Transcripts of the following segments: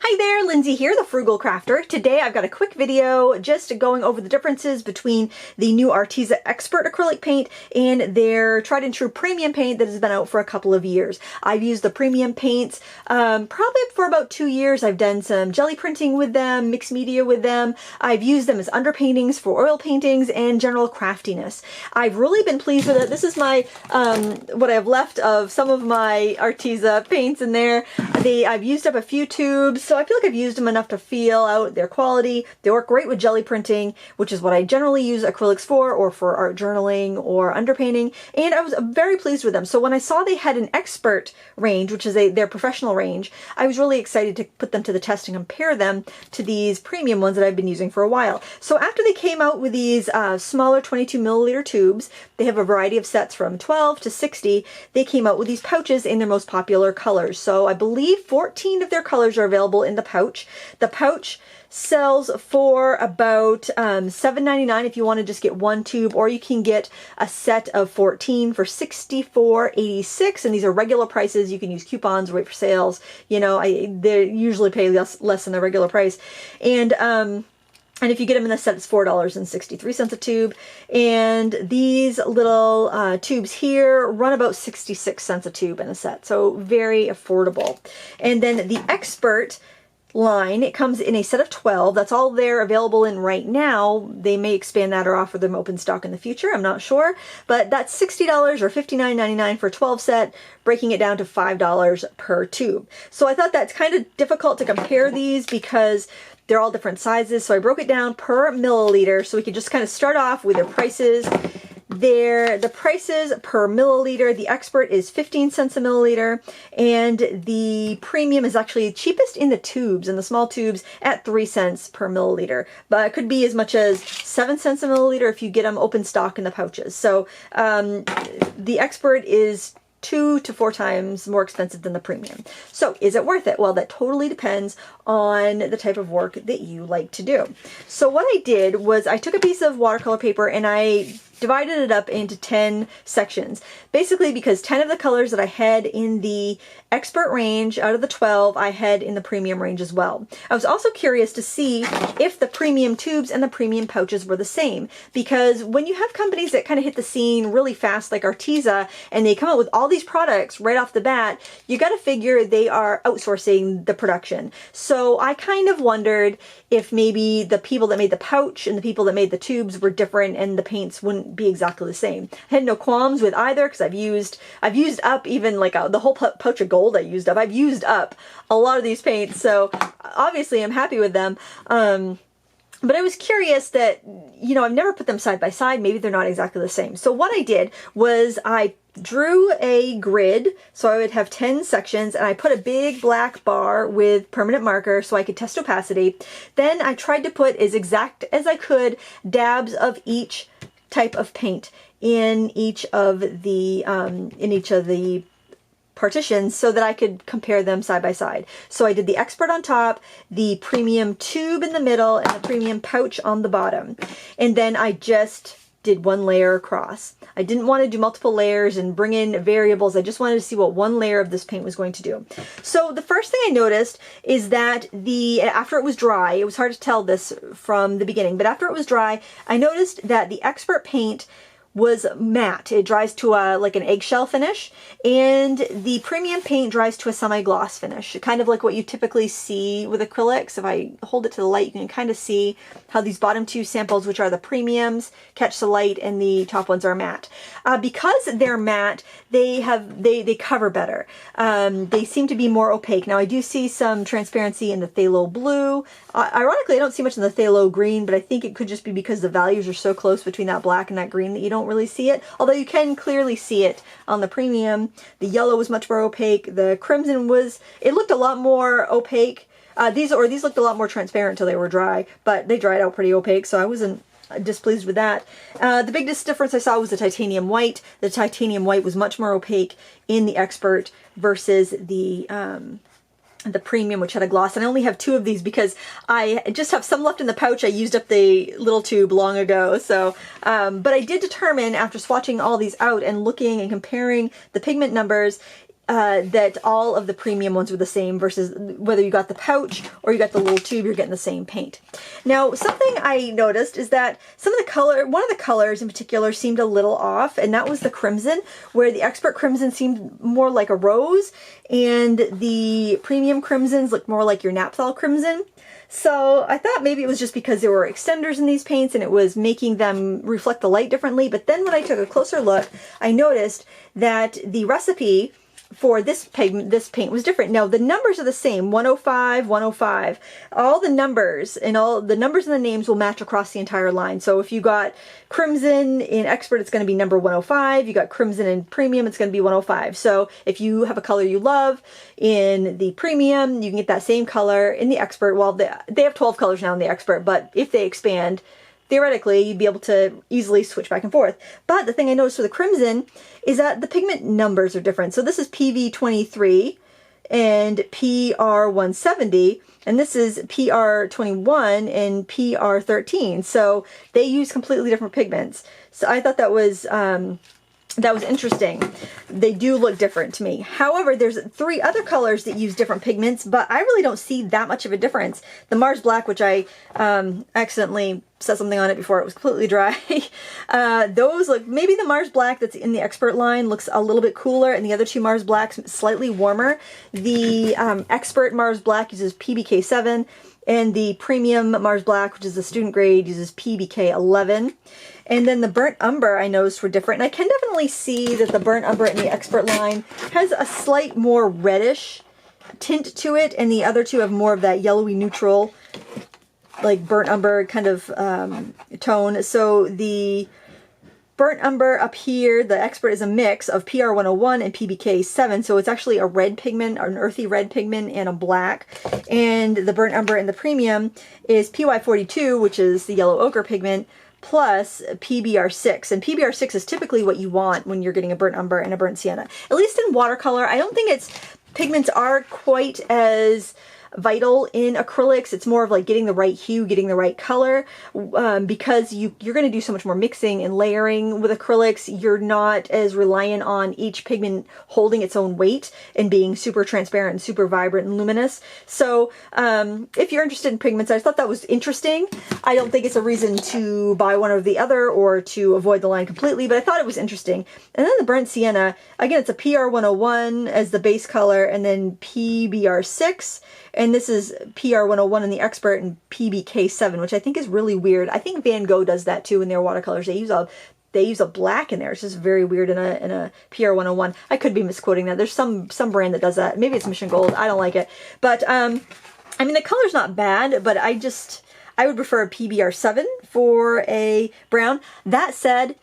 Hi there, Lindsay here, the Frugal Crafter. Today I've got a quick video just going over the differences between the new Arteza Expert acrylic paint and their tried and true premium paint that has been out for a couple of years. I've used the premium paints probably for about 2 years. I've done some jelly printing with them, mixed media with them. I've used them as underpaintings for oil paintings and general craftiness. I've really been pleased with it. This is my what I have left of some of my Arteza paints in there. I've used up a few tubes, so I feel like I've used them enough to feel out their quality. They work great with jelly printing, which is what I generally use acrylics for, or for art journaling or underpainting, and I was very pleased with them. So when I saw they had an expert range, which is their professional range, I was really excited to put them to the test and compare them to these premium ones that I've been using for a while. So after they came out with these smaller 22 milliliter tubes, they have a variety of sets from 12 to 60. They came out with these pouches in their most popular colors. So I believe 14 of their colors are available in the pouch. The pouch sells for about $7.99 if you want to just get one tube, or you can get a set of 14 for $64.86, and these are regular prices. You can use coupons or wait for sales. You know, they usually pay less than the regular price. And if you get them in the set, it's $4.63 a tube. And these little tubes here run about 66 cents a tube in a set. So very affordable. And then the Expert line, it comes in a set of 12. That's all they're available in right now. They may expand that or offer them open stock in the future. I'm not sure. But that's $60 or $59.99 for a 12 set, breaking it down to $5 per tube. So I thought that's kind of difficult to compare these because they're all different sizes. So I broke it down per milliliter so we could just kind of start off with their prices. The prices per milliliter, the Expert is 15 cents a milliliter, and the premium is actually cheapest in the tubes, in the small tubes, at 3 cents per milliliter. But it could be as much as 7 cents a milliliter if you get them open stock in the pouches. So the Expert is 2 to 4 times more expensive than the premium. So is it worth it? Well, that totally depends on the type of work that you like to do. So what I did was I took a piece of watercolor paper and I divided it up into 10 sections, basically because 10 of the colors that I had in the Expert range out of the 12 I had in the premium range as well. I was also curious to see if the premium tubes and the premium pouches were the same, because when you have companies that kind of hit the scene really fast like Arteza and they come out with all these products right off the bat, you got to figure they are outsourcing the production. So I kind of wondered if maybe the people that made the pouch and the people that made the tubes were different and the paints wouldn't be exactly the same. I had no qualms with either because I've used up even like the whole pouch of gold I used up. I've used up a lot of these paints, so obviously I'm happy with them. But I was curious that, you know, I've never put them side by side. Maybe they're not exactly the same. So what I did was I drew a grid, so I would have 10 sections, and I put a big black bar with permanent marker so I could test opacity. Then I tried to put as exact as I could dabs of each type of paint in each of the partitions so that I could compare them side by side. So I did the Expert on top, the premium tube in the middle, and the premium pouch on the bottom. And then I just did one layer across. I didn't want to do multiple layers and bring in variables. I just wanted to see what one layer of this paint was going to do. So the first thing I noticed is that after it was dry, it was hard to tell this from the beginning, but after it was dry, I noticed that the Expert paint was matte. It dries to like an eggshell finish, and the premium paint dries to a semi-gloss finish, kind of like what you typically see with acrylics. If I hold it to the light, you can kind of see how these bottom two samples, which are the premiums, catch the light, and the top ones are matte. Because they're matte, they cover better. They seem to be more opaque. Now I do see some transparency in the phthalo blue. Ironically, I don't see much in the phthalo green, but I think it could just be because the values are so close between that black and that green that you don't really see it, although you can clearly see it on the premium. The yellow was much more opaque. The crimson it looked a lot more opaque. These looked a lot more transparent until they were dry, but they dried out pretty opaque, so I wasn't displeased with that. The biggest difference I saw was the titanium white. The titanium white was much more opaque in the Expert versus the premium, which had a gloss. And I only have 2 of these because I just have some left in the pouch. I used up the little tube long ago. So, but I did determine after swatching all these out and looking and comparing the pigment numbers, that all of the premium ones were the same versus whether you got the pouch or you got the little tube, you're getting the same paint. Now, something I noticed is that one of the colors in particular seemed a little off, and that was the crimson, where the Expert Crimson seemed more like a rose and the premium crimsons looked more like your Naphthol Crimson. So I thought maybe it was just because there were extenders in these paints and it was making them reflect the light differently. But then when I took a closer look, I noticed that the recipe for this paint was different. Now the numbers are the same, 105, 105. All the numbers and the names will match across the entire line. So if you got crimson in Expert, it's going to be number 105. You got crimson in Premium, it's going to be 105. So if you have a color you love in the Premium, you can get that same color in the Expert. Well, they have 12 colors now in the Expert, but if they expand, theoretically, you'd be able to easily switch back and forth. But the thing I noticed for the crimson is that the pigment numbers are different. So this is PV23 and PR170, and this is PR21 and PR13. So they use completely different pigments. So I thought that was interesting. They do look different to me. However, there's 3 other colors that use different pigments, but I really don't see that much of a difference. The Mars Black, which I accidentally set something on it before it was completely dry, those look, maybe the Mars Black that's in the Expert line looks a little bit cooler, and the other 2 Mars Blacks slightly warmer. The Expert Mars Black uses PBK7, and the Premium Mars Black, which is the student grade, uses PBK11. And then the Burnt Umber I noticed were different. And I can definitely see that the Burnt Umber in the Expert line has a slight more reddish tint to it, and the other 2 have more of that yellowy neutral, like Burnt Umber kind of tone. So the Burnt Umber up here, the Expert, is a mix of PR101 and PBK7, so it's actually a red pigment, an earthy red pigment, and a black. And the Burnt Umber in the Premium is PY42, which is the yellow ochre pigment, plus PBR6. And PBR6 is typically what you want when you're getting a Burnt Umber and a Burnt Sienna. At least in watercolor, I don't think pigments are quite as vital in acrylics. It's more of like getting the right hue, getting the right color, because you're going to do so much more mixing and layering with acrylics. You're not as reliant on each pigment holding its own weight and being super transparent and super vibrant and luminous. So if you're interested in pigments, I thought that was interesting. I don't think it's a reason to buy one or the other or to avoid the line completely, but I thought it was interesting. And then the Burnt Sienna, again, it's a PR101 as the base color, and then PBR6, and this is PR101 in the Expert and PBK7, which I think is really weird. I think Van Gogh does that too in their watercolors. They use a black in there. It's just very weird in a PR101. I could be misquoting that. There's some brand that does that. Maybe it's Mission Gold. I don't like it. But I mean, the color's not bad, but I would prefer a PBR7 for a brown. That said,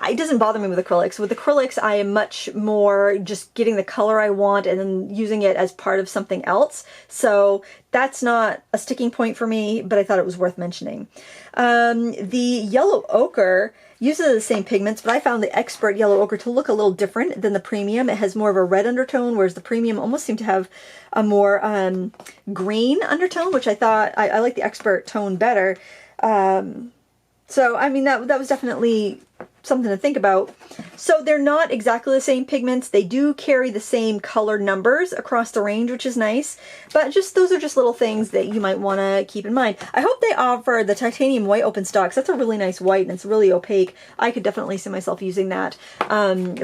it doesn't bother me with acrylics. With acrylics, I am much more just getting the color I want and then using it as part of something else. So that's not a sticking point for me, but I thought it was worth mentioning. The yellow ochre uses the same pigments, but I found the Expert yellow ochre to look a little different than the Premium. It has more of a red undertone, whereas the Premium almost seemed to have a more green undertone, which I thought, I like the Expert tone better. So, I mean, that was definitely something to think about. So they're not exactly the same pigments. They do carry the same color numbers across the range, which is nice, but those are just little things that you might want to keep in mind. I hope they offer the titanium white open stocks. That's a really nice white, and it's really opaque. I could definitely see myself using that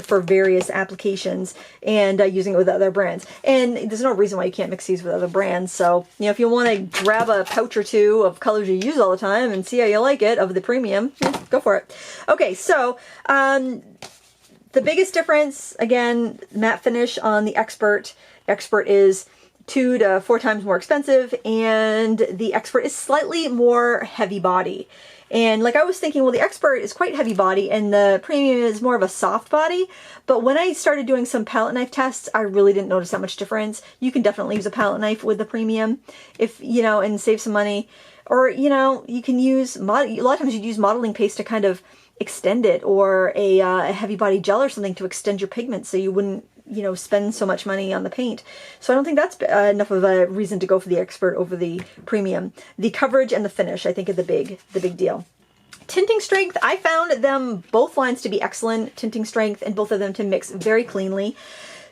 for various applications and using it with other brands. And there's no reason why you can't mix these with other brands. So, you know, if you want to grab a pouch or 2 of colors you use all the time and see how you like it of the Premium, go for it. Okay, so the biggest difference, again, matte finish on the Expert. Expert is 2 to 4 times more expensive, and the Expert is slightly more heavy body. And like I was thinking, well, the Expert is quite heavy body and the Premium is more of a soft body. But when I started doing some palette knife tests, I really didn't notice that much difference. You can definitely use a palette knife with the Premium if, you know, and save some money. Or, you know, you can use, a lot of times you'd use modeling paste to kind of extend it, or a heavy body gel or something to extend your pigment so you wouldn't, you know, spend so much money on the paint. So I don't think that's enough of a reason to go for the Expert over the Premium. The coverage and the finish, I think, are the big deal. Tinting strength, I found them both lines to be excellent. Tinting strength and both of them to mix very cleanly.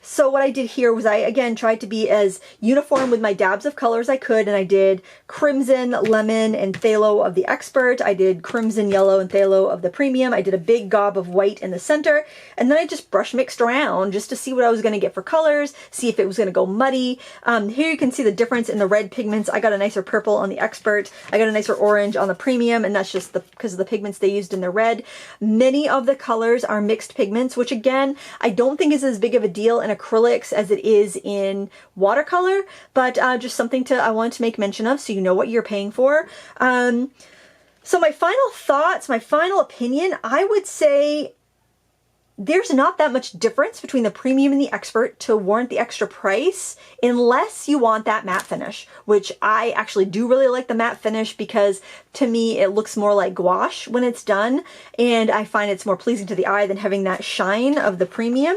So what I did here was I, again, tried to be as uniform with my dabs of colors I could, and I did crimson, lemon, and phthalo of the expert. I did crimson, yellow, and phthalo of the premium. I did a big gob of white in the center, and then I just brush mixed around just to see what I was going to get for colors, see if it was going to go muddy. Here you can see the difference in the red pigments. I got a nicer purple on the expert. I got a nicer orange on the premium, and that's just because of the pigments they used in the red. Many of the colors are mixed pigments, which again, I don't think is as big of a deal in acrylics as it is in watercolor, but just something I wanted to make mention of so you know what you're paying for. So my final thoughts, my final opinion, I would say there's not that much difference between the premium and the expert to warrant the extra price, unless you want that matte finish, which I actually do really like the matte finish because to me it looks more like gouache when it's done, and I find it's more pleasing to the eye than having that shine of the premium.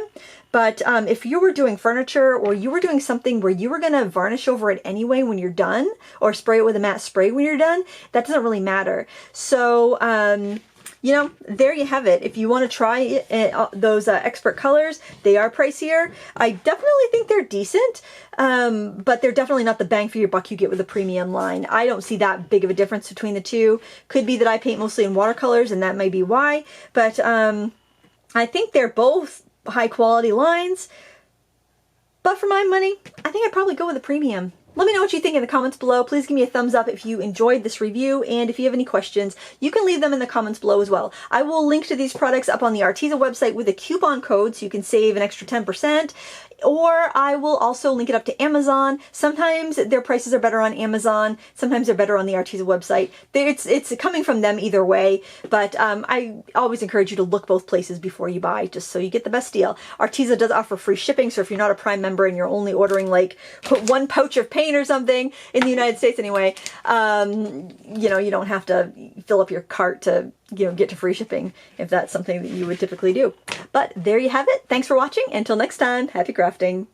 But if you were doing furniture, or you were doing something where you were going to varnish over it anyway when you're done, or spray it with a matte spray when you're done, that doesn't really matter. So you know, there you have it. If you want to try those expert colors, they are pricier. I definitely think they're decent, but they're definitely not the bang for your buck you get with the premium line. I don't see that big of a difference between the two. Could be that I paint mostly in watercolors, and that may be why, but I think they're both high quality lines. But for my money, I think I'd probably go with the premium. Let me know what you think in the comments below. Please give me a thumbs up if you enjoyed this review, and if you have any questions, you can leave them in the comments below as well. I will link to these products up on the Arteza website with a coupon code so you can save an extra 10%, or I will also link it up to Amazon. Sometimes their prices are better on Amazon, sometimes they're better on the Arteza website. It's coming from them either way, but I always encourage you to look both places before you buy, just so you get the best deal. Arteza does offer free shipping, so if you're not a Prime member and you're only ordering like one pouch of paint or something, in the United States anyway, you know, you don't have to fill up your cart to, you know, get to free shipping if that's something that you would typically do. But there you have it. Thanks for watching. Until next time, happy crafting.